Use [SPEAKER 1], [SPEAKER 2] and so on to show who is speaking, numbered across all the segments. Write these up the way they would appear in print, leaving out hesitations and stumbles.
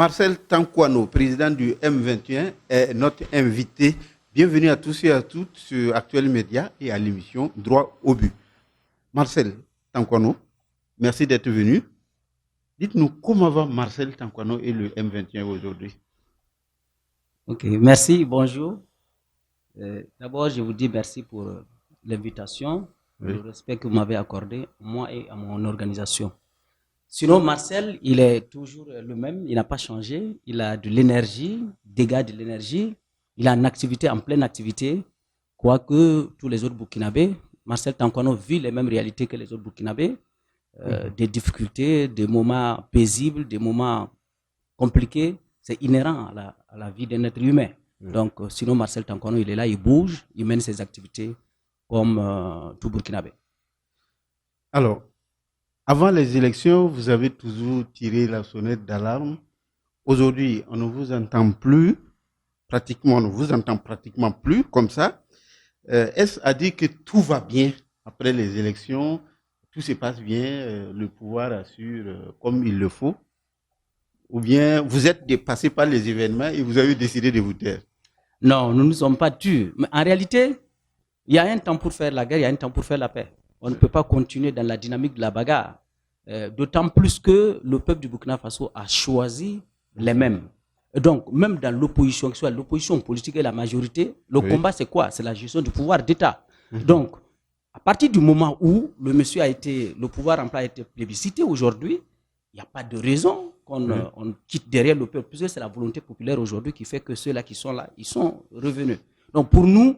[SPEAKER 1] Marcel Tankwano, président du M21, est notre invité. Bienvenue à tous et à toutes sur Actuel Média et à l'émission Droit au but. Marcel Tankwano, merci d'être venu. Dites-nous comment va Marcel Tankwano et le M21 aujourd'hui.
[SPEAKER 2] Ok, merci, bonjour. D'abord, je vous dis merci pour l'invitation, le respect que vous m'avez accordé, moi et à mon organisation. Sinon, Marcel, il est toujours le même, il n'a pas changé, il a de l'énergie, dégage de l'énergie, il est en pleine activité, quoique tous les autres Burkinabés, Marcel Tankwano vit les mêmes réalités que les autres Burkinabés, des difficultés, des moments paisibles, des moments compliqués, c'est inhérent à la vie d'un être humain. Donc, sinon, Marcel Tankwano, il est là, il bouge, il mène ses activités comme tout Burkinabé.
[SPEAKER 1] Alors, avant les élections, vous avez toujours tiré la sonnette d'alarme. Aujourd'hui, on ne vous entend plus, pratiquement, on ne vous entend pratiquement plus comme ça. Est-ce à dire que tout va bien après les élections, tout se passe bien, le pouvoir assure comme il le faut? Ou bien vous êtes dépassé par les événements et vous avez décidé de vous taire?
[SPEAKER 2] Non, nous ne sommes pas tués. Mais en réalité, il y a un temps pour faire la guerre, il y a un temps pour faire la paix. On ne peut pas continuer dans la dynamique de la bagarre. D'autant plus que le peuple du Burkina Faso a choisi les mêmes. Et donc, même dans l'opposition, que ce soit l'opposition politique et la majorité, le combat, c'est quoi? C'est la gestion du pouvoir d'État. Donc, à partir du moment où le pouvoir en place a été plébiscité aujourd'hui, il n'y a pas de raison qu'on quitte derrière le peuple, puisque c'est la volonté populaire aujourd'hui qui fait que ceux-là qui sont là, ils sont revenus. Donc, pour nous,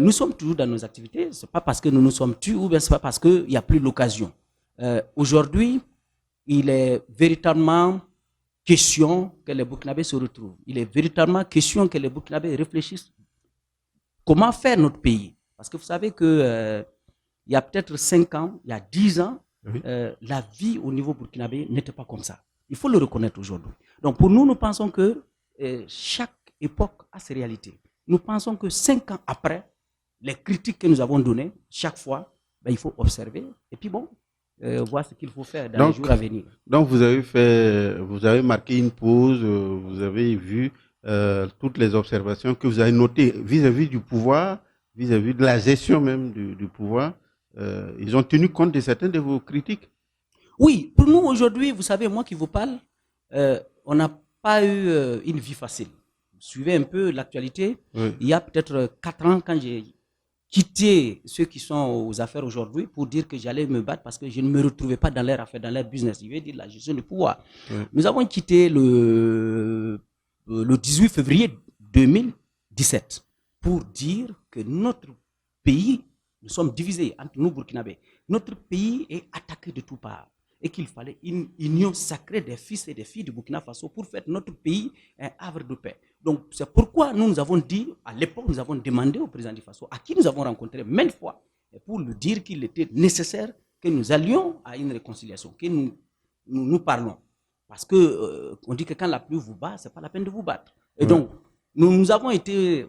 [SPEAKER 2] nous sommes toujours dans nos activités. Ce n'est pas parce que nous nous sommes tués ou bien ce n'est pas parce qu'il n'y a plus l'occasion. Aujourd'hui, il est véritablement question que les Burkinabés se retrouvent. Il est véritablement question que les Burkinabés réfléchissent comment faire notre pays. Parce que vous savez que il y a peut-être 5 ans, il y a 10 ans, la vie au niveau burkinabé n'était pas comme ça. Il faut le reconnaître aujourd'hui. Donc pour nous, nous pensons que chaque époque a ses réalités. Nous pensons que 5 ans après, les critiques que nous avons données, chaque fois, il faut observer et puis voir ce qu'il faut faire dans les jours à venir.
[SPEAKER 1] Donc vous avez marqué une pause, vous avez vu toutes les observations que vous avez notées vis-à-vis du pouvoir, vis-à-vis de la gestion même du pouvoir. Ils ont tenu compte de certaines de vos critiques?
[SPEAKER 2] Oui, pour nous aujourd'hui, vous savez, moi qui vous parle, on n'a pas eu une vie facile. Suivez un peu l'actualité. Il y a peut-être 4 ans, quand j'ai quitté ceux qui sont aux affaires aujourd'hui pour dire que j'allais me battre parce que je ne me retrouvais pas dans leur affaire, dans leur business. Je veux dire la gestion du pouvoir. Nous avons quitté le 18 février 2017 pour dire que notre pays, nous sommes divisés entre nous Burkinabés. Notre pays est attaqué de toutes parts et qu'il fallait une union sacrée des fils et des filles du Burkina Faso pour faire notre pays un havre de paix. Donc c'est pourquoi nous avons dit, à l'époque, nous avons demandé au président du Faso, à qui nous avons rencontré maintes fois, pour lui dire qu'il était nécessaire que nous allions à une réconciliation, que nous parlons. Parce que on dit que quand la pluie vous bat, c'est pas la peine de vous battre. Et donc, nous avons été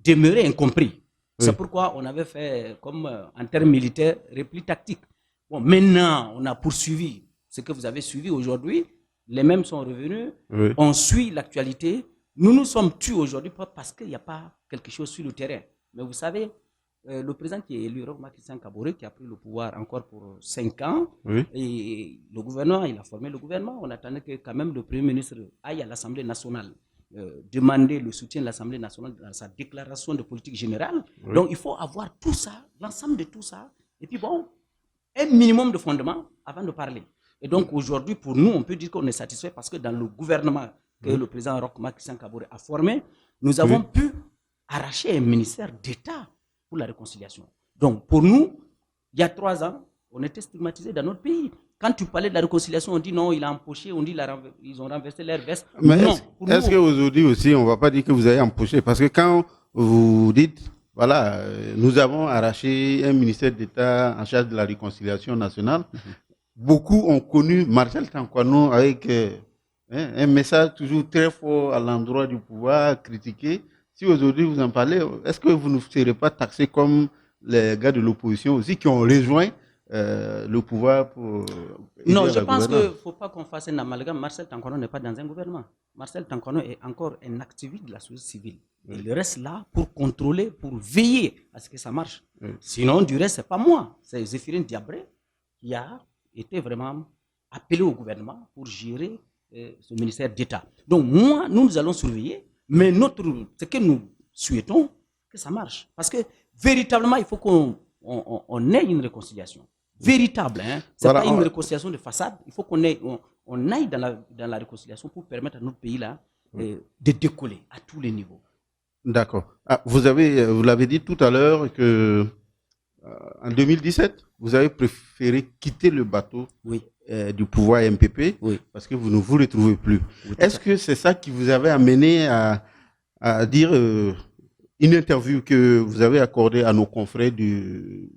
[SPEAKER 2] demeurés incompris. C'est pourquoi on avait fait, comme en termes militaires, repli tactique. Bon, maintenant, on a poursuivi ce que vous avez suivi aujourd'hui. Les mêmes sont revenus. On suit l'actualité. Nous nous sommes tués aujourd'hui pas parce qu'il n'y a pas quelque chose sur le terrain. Mais vous savez, le président qui est élu, Roch Marc Christian Kaboré, qui a pris le pouvoir encore pour 5 ans, et le gouvernement, il a formé le gouvernement. On attendait que quand même le Premier ministre aille à l'Assemblée nationale demander le soutien de l'Assemblée nationale dans sa déclaration de politique générale. Donc il faut avoir tout ça, l'ensemble de tout ça, et puis un minimum de fondement avant de parler. Et donc aujourd'hui, pour nous, on peut dire qu'on est satisfait parce que dans le gouvernement que le président Roch Marc Christian Kaboré a formé, nous avons pu arracher un ministère d'État pour la réconciliation. Donc pour nous, il y a 3 ans, on était stigmatisés dans notre pays. Quand tu parlais de la réconciliation, on dit non, il a empoché, on dit ils ont renversé leur veste.
[SPEAKER 1] Mais est-ce qu'aujourd'hui aussi, on ne va pas dire que vous avez empoché? Parce que quand vous dites, voilà, nous avons arraché un ministère d'État en charge de la réconciliation nationale, beaucoup ont connu Marcel Tankwano avec un message toujours très fort à l'endroit du pouvoir, critiqué. Si aujourd'hui vous en parlez, est-ce que vous ne serez pas taxé comme les gars de l'opposition aussi qui ont rejoint le pouvoir pour...
[SPEAKER 2] Non, je pense qu'il ne faut pas qu'on fasse un amalgame. Marcel Tankono n'est pas dans un gouvernement. Marcel Tankono est encore un activiste de la société civile. Il reste là pour contrôler, pour veiller à ce que ça marche. Sinon, du reste, ce n'est pas moi. C'est Zéphirine Diabré qui a été vraiment appelé au gouvernement pour gérer ce ministère d'État. Donc, moi, nous allons surveiller, mais ce que nous souhaitons, que ça marche. Parce que véritablement, il faut qu'on ait une réconciliation. Véritable, hein? Ce n'est pas une réconciliation de façade. Il faut qu'on aille dans la réconciliation pour permettre à notre pays-là de décoller à tous les niveaux.
[SPEAKER 1] D'accord. Ah, vous l'avez dit tout à l'heure que en 2017, vous avez préféré quitter le bateau du pouvoir MPP parce que vous ne vous retrouvez plus. Oui, est-ce que c'est ça qui vous avait amené à dire une interview que vous avez accordée à nos confrères du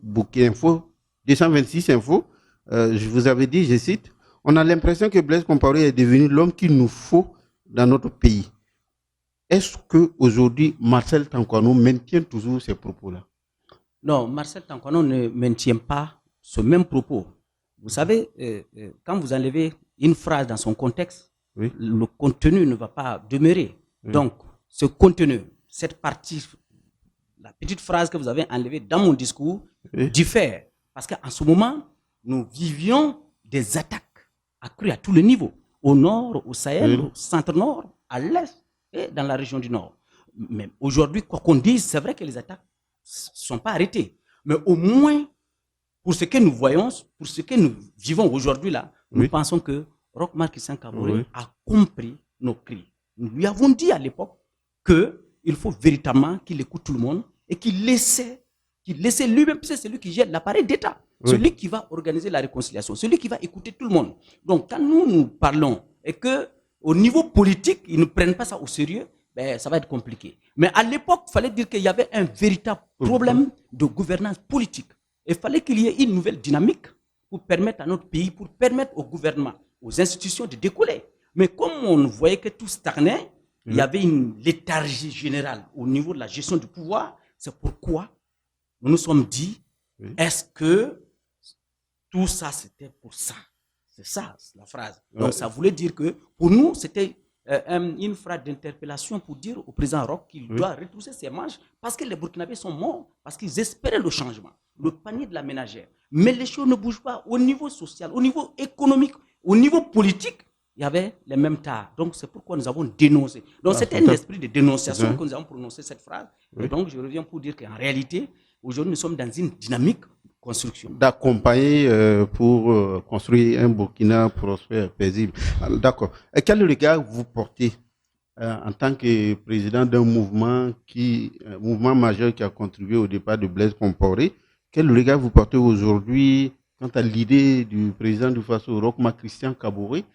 [SPEAKER 1] Bouquet Info, 226 Info, je vous avais dit, je cite, « On a l'impression que Blaise Compaoré est devenu l'homme qu'il nous faut dans notre pays. » Est-ce qu'aujourd'hui, Marcel Tankono maintient toujours ces propos-là?
[SPEAKER 2] Non, Marcel Tankono ne maintient pas ce même propos. Vous savez, quand vous enlevez une phrase dans son contexte, le contenu ne va pas demeurer. Donc, ce contenu, cette partie, la petite phrase que vous avez enlevée dans mon discours, diffère. Parce qu'en ce moment, nous vivions des attaques accrues à tous les niveaux. Au nord, au Sahel, au centre-nord, à l'est et dans la région du nord. Mais aujourd'hui, quoi qu'on dise, c'est vrai que les attaques ne sont pas arrêtées. Mais au moins, pour ce que nous voyons, pour ce que nous vivons aujourd'hui là, nous pensons que Roch Marc Christian Kaboré a compris nos cris. Nous lui avons dit à l'époque qu'il faut véritablement qu'il écoute tout le monde et qu'il laissait lui-même, c'est celui qui gère l'appareil d'État, celui qui va organiser la réconciliation, celui qui va écouter tout le monde. Donc quand nous parlons et que au niveau politique, ils ne prennent pas ça au sérieux, ben, ça va être compliqué. Mais à l'époque, il fallait dire qu'il y avait un véritable problème de gouvernance politique. Il fallait qu'il y ait une nouvelle dynamique pour permettre à notre pays, pour permettre au gouvernement, aux institutions de décoller. Mais comme on voyait que tout stagnait, il y avait une léthargie générale au niveau de la gestion du pouvoir. C'est pourquoi nous nous sommes dit, est-ce que tout ça, c'était pour ça? C'est ça, la phrase. Donc, ça voulait dire que, pour nous, c'était une phrase d'interpellation pour dire au président Roch qu'il doit retrousser ses manches parce que les Burkinabés sont morts, parce qu'ils espéraient le changement, le panier de la ménagère. Mais les choses ne bougent pas au niveau social, au niveau économique, au niveau politique. Il y avait les mêmes tares. Donc, c'est pourquoi nous avons dénoncé. Donc, c'était un esprit de dénonciation que nous avons prononcé cette phrase. Et donc, je reviens pour dire qu'en réalité, aujourd'hui, nous sommes dans une dynamique construction.
[SPEAKER 1] D'accompagner pour construire un Burkina prospère, paisible. D'accord. Et quel regard vous portez en tant que président d'un mouvement majeur qui a contribué au départ de Blaise Compaoré? Quel regard vous portez aujourd'hui quant à l'idée du président du Faso, Roch Marc Christian Kaboré,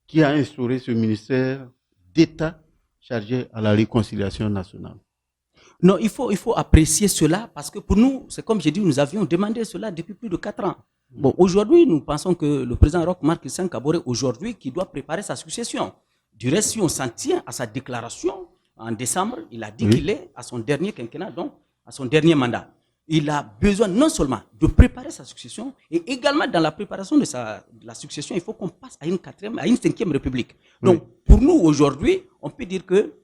[SPEAKER 1] qui a instauré ce ministère d'État chargé à la réconciliation nationale?
[SPEAKER 2] Non, il faut apprécier cela parce que pour nous, c'est comme j'ai dit, nous avions demandé cela depuis plus de 4 ans. Bon, aujourd'hui, nous pensons que le président Roch Marc Christian Kaboré, aujourd'hui, qui doit préparer sa succession. Du reste, si on s'en tient à sa déclaration en décembre, il a dit qu'il est à son dernier quinquennat, donc à son dernier mandat. Il a besoin non seulement de préparer sa succession, et également dans la préparation de la succession, il faut qu'on passe à une 5e république. Donc, pour nous, aujourd'hui, on peut dire que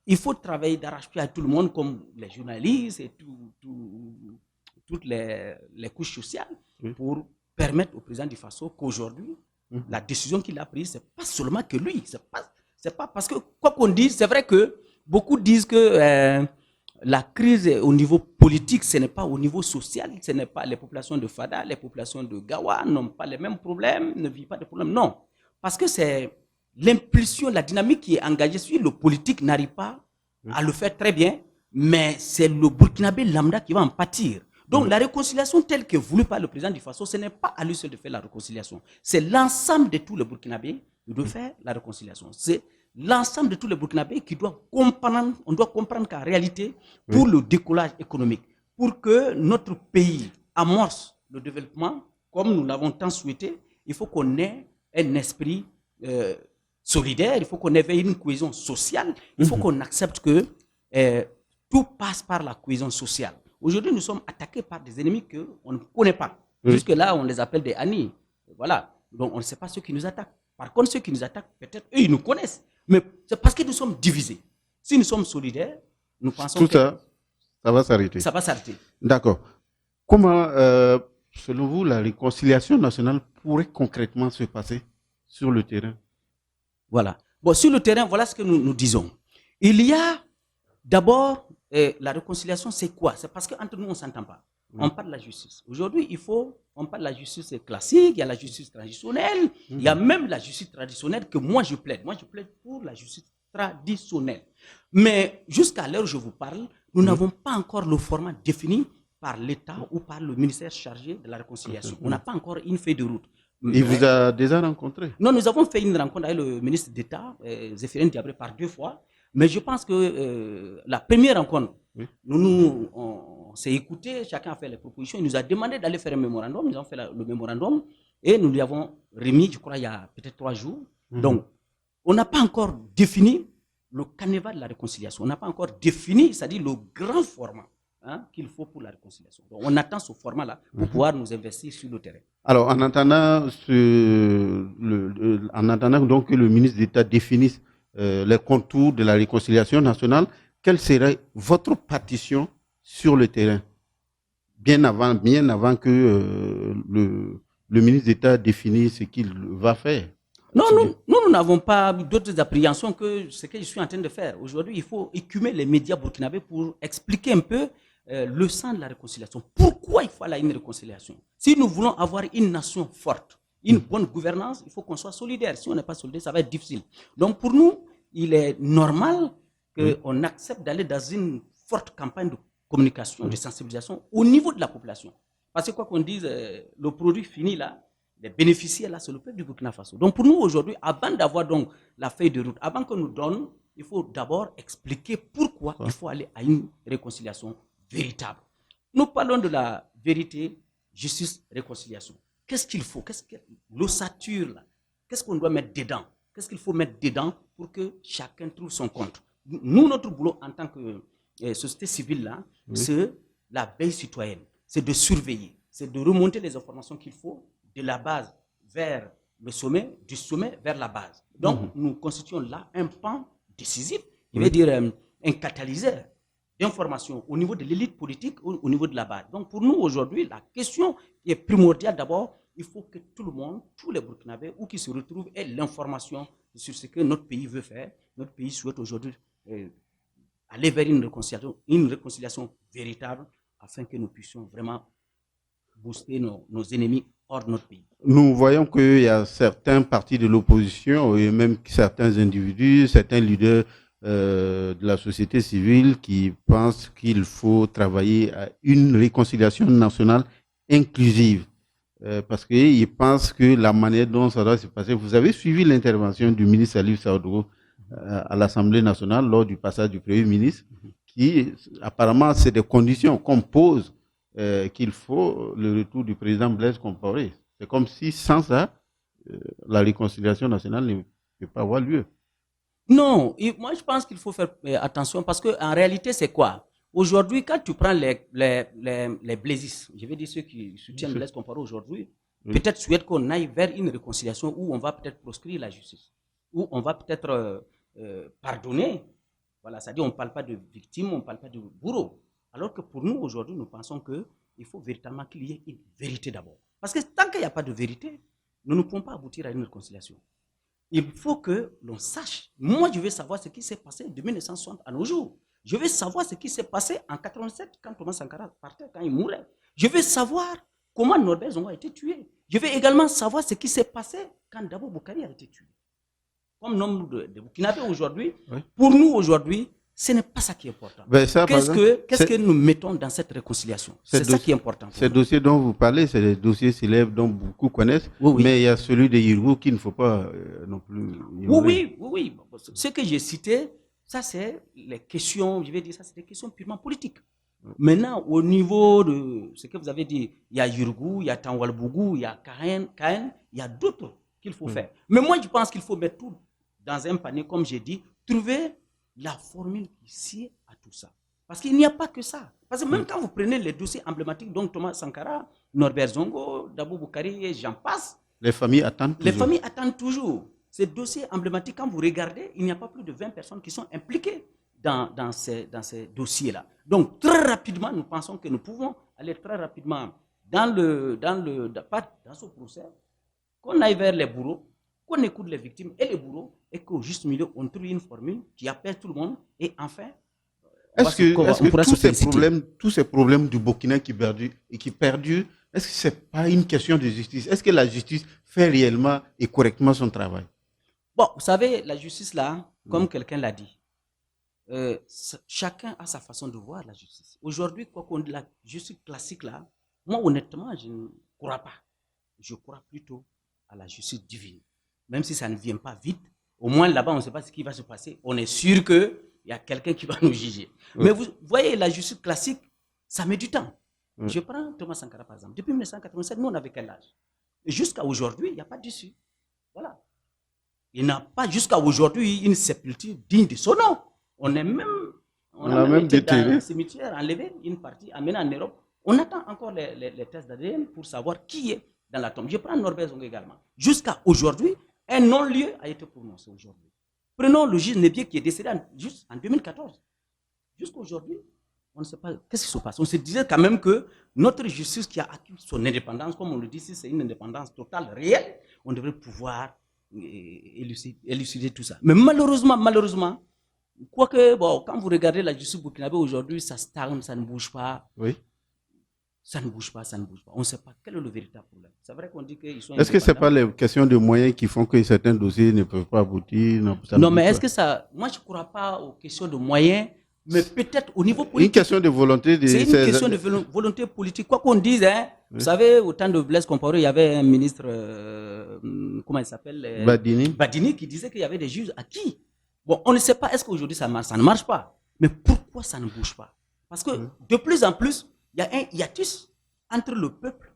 [SPEAKER 2] il faut travailler d'arrache-pied à tout le monde, comme les journalistes et toutes les couches sociales, pour permettre au président du Faso qu'aujourd'hui, la décision qu'il a prise, ce n'est pas seulement que lui. C'est pas parce que, quoi qu'on dise, c'est vrai que beaucoup disent que la crise au niveau politique, ce n'est pas au niveau social, ce n'est pas les populations de Fada, les populations de Gawa n'ont pas les mêmes problèmes, ne vivent pas de problèmes. Non, parce que c'est l'impulsion, la dynamique qui est engagée sur le politique n'arrive pas à le faire très bien, mais c'est le Burkinabé lambda qui va en pâtir. Donc la réconciliation telle que voulue par le président du Faso, ce n'est pas à lui seul de faire la réconciliation. C'est l'ensemble de tous les Burkinabés qui doit faire la réconciliation. C'est l'ensemble de tous les Burkinabés qui doivent comprendre, on doit comprendre qu'en réalité, pour le décollage économique, pour que notre pays amorce le développement, comme nous l'avons tant souhaité, il faut qu'on ait un esprit solidaire, il faut qu'on ait une cohésion sociale, il faut qu'on accepte que tout passe par la cohésion sociale. Aujourd'hui, nous sommes attaqués par des ennemis qu'on ne connaît pas.
[SPEAKER 1] Oui.
[SPEAKER 2] Jusque-là, on les appelle des Anis. Voilà. Donc, on ne sait pas ceux qui nous attaquent. Par contre, ceux qui nous attaquent, peut-être, eux, ils nous connaissent. Mais c'est parce que nous sommes divisés. Si nous sommes solidaires, nous pensons
[SPEAKER 1] Tout ça, ça va s'arrêter.
[SPEAKER 2] ça va s'arrêter.
[SPEAKER 1] D'accord. Comment, selon vous, la réconciliation nationale pourrait concrètement se passer sur le terrain?
[SPEAKER 2] Voilà. Bon, sur le terrain, voilà ce que nous disons. Il y a d'abord, la réconciliation, c'est quoi? C'est parce qu'entre nous, on ne s'entend pas. On parle de la justice. Aujourd'hui, on parle de la justice classique, il y a la justice traditionnelle, il y a même la justice traditionnelle que moi je plaide. Moi, je plaide pour la justice traditionnelle. Mais jusqu'à l'heure où je vous parle, nous n'avons pas encore le format défini par l'État ou par le ministère chargé de la réconciliation. On n'a pas encore une feuille de route.
[SPEAKER 1] Il vous a déjà rencontré?
[SPEAKER 2] Non, nous avons fait une rencontre avec le ministre d'État, Zéphirine Diabré, par 2 fois. Mais je pense que la première rencontre, on s'est écouté, chacun a fait les propositions. Il nous a demandé d'aller faire un mémorandum. Nous avons fait le mémorandum et nous lui avons remis, je crois, il y a peut-être 3 jours. Donc, on n'a pas encore défini le canevas de la réconciliation. On n'a pas encore défini, c'est-à-dire le grand format qu'il faut pour la réconciliation. Donc, on attend ce format-là pour pouvoir nous investir sur le terrain.
[SPEAKER 1] Alors, en attendant, donc que le ministre d'État définisse les contours de la réconciliation nationale, quelle serait votre partition sur le terrain, bien avant que le ministre d'État définisse ce qu'il va faire?
[SPEAKER 2] Non, nous n'avons pas d'autres appréhensions que ce que je suis en train de faire. Aujourd'hui, il faut écumer les médias burkinabés pour expliquer un peu le sens de la réconciliation. Pourquoi il faut aller à une réconciliation? Si nous voulons avoir une nation forte, une bonne gouvernance, il faut qu'on soit solidaire. Si on n'est pas solidaire, ça va être difficile. Donc pour nous, il est normal qu'on accepte d'aller dans une forte campagne de communication, de sensibilisation au niveau de la population. Parce que quoi qu'on dise, le produit fini là, les bénéficiaires là, c'est le peuple du Burkina Faso. Donc pour nous aujourd'hui, avant d'avoir donc la feuille de route, avant qu'on nous donne, il faut d'abord expliquer pourquoi il faut aller à une réconciliation véritable. Nous parlons de la vérité, justice, réconciliation. Qu'est-ce qu'il faut? Qu'est-ce que l'ossature là? Qu'est-ce qu'on doit mettre dedans? Qu'est-ce qu'il faut mettre dedans pour que chacun trouve son compte? Nous, notre boulot en tant que société civile là, c'est la veille citoyenne, c'est de surveiller, c'est de remonter les informations qu'il faut de la base vers le sommet, du sommet vers la base. Donc, nous constituons là un pan décisif, je veux dire un catalyseur d'information au niveau de l'élite politique, au niveau de la base. Donc, pour nous, aujourd'hui, la question qui est primordiale d'abord, il faut que tout le monde, tous les Burkinabés, où qu'ils se retrouvent, aient l'information sur ce que notre pays veut faire. Notre pays souhaite aujourd'hui aller vers une réconciliation véritable afin que nous puissions vraiment booster nos ennemis hors de notre pays.
[SPEAKER 1] Nous voyons qu'il y a certains partis de l'opposition et même certains individus, certains leaders de la société civile qui pensent qu'il faut travailler à une réconciliation nationale inclusive. Parce qu'ils pensent que la manière dont ça doit se passer, vous avez suivi l'intervention du ministre Salif Saoudou à l'Assemblée nationale lors du passage du Premier ministre, qui apparemment c'est des conditions qu'on pose qu'il faut le retour du président Blaise Compaoré. C'est comme si sans ça, la réconciliation nationale ne peut pas avoir lieu.
[SPEAKER 2] Non, moi je pense qu'il faut faire attention parce qu'en réalité c'est quoi? Aujourd'hui, quand tu prends les blaisis, je vais dire ceux qui soutiennent Blaise Compaoré aujourd'hui, peut-être souhaitent qu'on aille vers une réconciliation où on va peut-être proscrire la justice, où on va peut-être pardonner. Voilà, c'est-à-dire on ne parle pas de victimes, on ne parle pas de bourreaux. Alors que pour nous aujourd'hui, nous pensons qu'il faut véritablement qu'il y ait une vérité d'abord. Parce que tant qu'il n'y a pas de vérité, nous ne pouvons pas aboutir à une réconciliation. Il faut que l'on sache. Moi, je veux savoir ce qui s'est passé de 1960 à nos jours. Je veux savoir ce qui s'est passé en 87 quand Thomas Sankara partait, quand il mourait. Je veux savoir comment Norbert Zongo a été tué. Je veux également savoir ce qui s'est passé quand Dabo Boukari a été tué. Comme nombre de Burkinabés aujourd'hui, pour nous aujourd'hui, ce n'est pas ça qui est important. Qu'est-ce que nous mettons dans cette réconciliation? C'est ça qui est important.
[SPEAKER 1] Ces dossiers dont vous parlez, c'est des dossiers célèbres dont beaucoup connaissent, mais il y a celui de Yirgou qu'il ne faut pas non plus ignorer.
[SPEAKER 2] Oui. Ce que j'ai cité, ça c'est les questions, je vais dire ça, c'est des questions purement politiques. Maintenant, au niveau de ce que vous avez dit, il y a Yirgou, il y a Tanwalbougou, il y a Kaen, il y a d'autres qu'il faut faire. Mais moi, je pense qu'il faut mettre tout dans un panier, comme j'ai dit, trouver la formule qui sied à tout ça. Parce qu'il n'y a pas que ça. Parce que même quand vous prenez les dossiers emblématiques, donc Thomas Sankara, Norbert Zongo, Dabou Boukari et j'en passe.
[SPEAKER 1] Les familles attendent toujours.
[SPEAKER 2] Les familles attendent toujours. Ces dossiers emblématiques, quand vous regardez, il n'y a pas plus de 20 personnes qui sont impliquées dans ces dossiers-là. Donc, très rapidement, nous pensons que nous pouvons aller très rapidement dans ce procès, qu'on aille vers les bourreaux, qu'on écoute les victimes et les bourreaux, et qu'au juste milieu, on trouve une formule qui appelle tout le monde, et enfin,
[SPEAKER 1] est-ce que tous ces problèmes du Burkina qui perdurent, est-ce que ce n'est pas une question de justice? Est-ce que la justice fait réellement et correctement son travail?
[SPEAKER 2] Bon, vous savez, la justice là, comme quelqu'un l'a dit, chacun a sa façon de voir la justice. Aujourd'hui, quoi qu'on dise, la justice classique là, moi honnêtement, je ne crois pas. Je crois plutôt à la justice divine. Même si ça ne vient pas vite, au moins là-bas, on ne sait pas ce qui va se passer. On est sûr qu'il y a quelqu'un qui va nous juger. Oui. Mais vous voyez, la justice classique, ça met du temps. Oui. Je prends Thomas Sankara par exemple. Depuis 1987, nous on avait quel âge? Et jusqu'à aujourd'hui, il n'y a pas d'issue. Voilà. Il n'a pas jusqu'à aujourd'hui une sépulture digne de son nom. On a même été dans le cimetière, enlevé une partie, amené en Europe. On attend encore les tests d'ADN pour savoir qui est dans la tombe. Je prends Norbert Zongo également. Jusqu'à aujourd'hui, un non-lieu a été prononcé aujourd'hui. Prenons le juge Nebié qui est décédé juste en 2014. Jusqu'à aujourd'hui, on ne sait pas qu'est-ce qui se passe. On se disait quand même que notre justice qui a acquis son indépendance, comme on le dit, si c'est une indépendance totale, réelle, on devrait pouvoir élucider tout ça. Mais malheureusement, quoique, bon, quand vous regardez la justice burkinabé aujourd'hui, ça stagne, ça ne bouge pas.
[SPEAKER 1] Oui.
[SPEAKER 2] Ça ne bouge pas. On ne sait pas quel est le véritable problème. C'est vrai qu'on dit qu'ils sont.
[SPEAKER 1] Est-ce que ce n'est pas les questions de moyens qui font que certains dossiers ne peuvent pas aboutir?
[SPEAKER 2] Non, mais est-ce que ça. Moi, je ne crois pas aux questions de moyens, mais peut-être au niveau politique.
[SPEAKER 1] Une question de volonté.
[SPEAKER 2] C'est une question de volonté politique. Quoi qu'on dise, hein, oui. Vous savez, au temps de Blaise Compaoré, il y avait un ministre, comment il s'appelle Badini, qui disait qu'il y avait des juges acquis. Bon, on ne sait pas, est-ce qu'aujourd'hui ça marche? Ça ne marche pas. Mais pourquoi ça ne bouge pas? Parce que de plus en plus, il y a un hiatus entre le peuple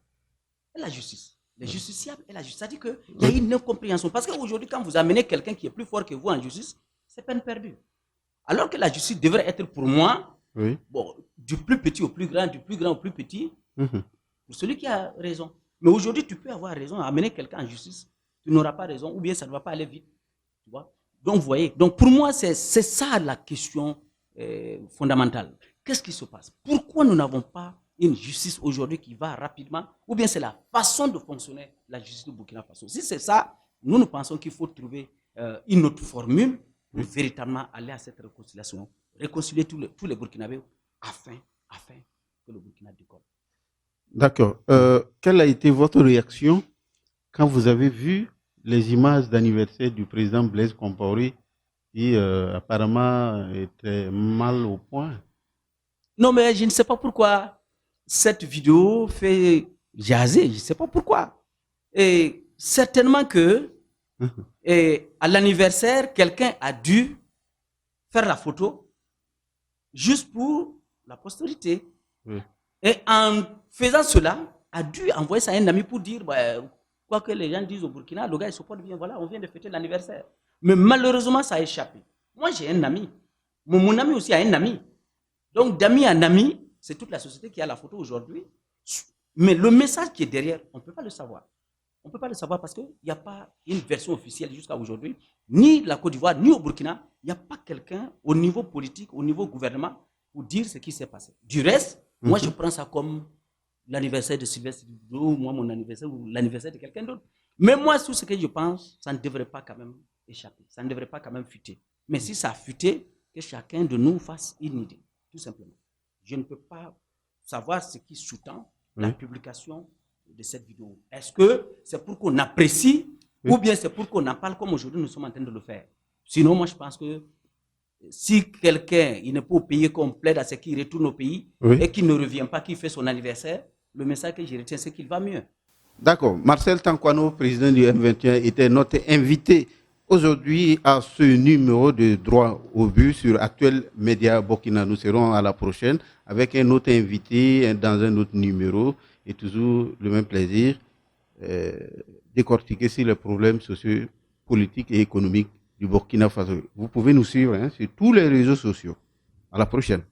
[SPEAKER 2] et la justice. Les justiciables et la justice. C'est-à-dire qu'il y a une incompréhension. Parce qu'aujourd'hui, quand vous amenez quelqu'un qui est plus fort que vous en justice, c'est peine perdue. Alors que la justice devrait être pour moi, bon, du plus petit au plus grand, du plus grand au plus petit, pour celui qui a raison. Mais aujourd'hui, tu peux avoir raison, amener quelqu'un en justice, tu n'auras pas raison, ou bien ça ne va pas aller vite. Tu vois? Donc, vous voyez, donc pour moi, c'est ça la question fondamentale. Qu'est-ce qui se passe? Pourquoi nous n'avons pas une justice aujourd'hui qui va rapidement, ou bien c'est la façon de fonctionner la justice du Burkina Faso? Si c'est ça, nous pensons qu'il faut trouver une autre formule pour véritablement aller à cette réconciliation, réconcilier tous les Burkinabés afin que le Burkina décolle.
[SPEAKER 1] D'accord. Quelle a été votre réaction quand vous avez vu les images d'anniversaire du président Blaise Compaoré qui apparemment était mal au point?
[SPEAKER 2] Non, mais je ne sais pas pourquoi cette vidéo fait jaser. Je ne sais pas pourquoi. Et certainement que à l'anniversaire, quelqu'un a dû faire la photo juste pour la postérité. Oui. Et en faisant cela, a dû envoyer ça à un ami pour dire, quoi que les gens disent au Burkina, le gars il se porte bien, voilà, on vient de fêter l'anniversaire. Mais malheureusement, ça a échappé. Moi, j'ai un ami. Mon ami aussi a un ami. Donc, d'ami en ami, c'est toute la société qui a la photo aujourd'hui. Mais le message qui est derrière, on ne peut pas le savoir. On ne peut pas le savoir parce qu'il n'y a pas une version officielle jusqu'à aujourd'hui, ni la Côte d'Ivoire, ni au Burkina. Il n'y a pas quelqu'un au niveau politique, au niveau gouvernement, pour dire ce qui s'est passé. Du reste, moi, je prends ça comme l'anniversaire de Sylvestre Dibro, moi, mon anniversaire, ou l'anniversaire de quelqu'un d'autre. Mais moi, tout ce que je pense, ça ne devrait pas quand même échapper. Ça ne devrait pas quand même fuiter. Mais si ça a fuité, que chacun de nous fasse une idée, tout simplement. Je ne peux pas savoir ce qui sous-tend la publication de cette vidéo. Est-ce que c'est pour qu'on apprécie ou bien c'est pour qu'on en parle comme aujourd'hui nous sommes en train de le faire? Sinon, moi, je pense que si quelqu'un, il n'est pas au pays qu'on plaide à ce qu'il retourne au pays et qu'il ne revient pas, qu'il fait son anniversaire, le message que je retiens, c'est qu'il va mieux.
[SPEAKER 1] D'accord. Marcel Tankwano, président du M21, était notre invité aujourd'hui à ce numéro de Droit au but sur Actuel Média Burkina. Nous serons à la prochaine avec un autre invité dans un autre numéro et toujours le même plaisir, décortiquer sur les problèmes sociaux, politiques et économiques du Burkina Faso. Vous pouvez nous suivre sur tous les réseaux sociaux. À la prochaine.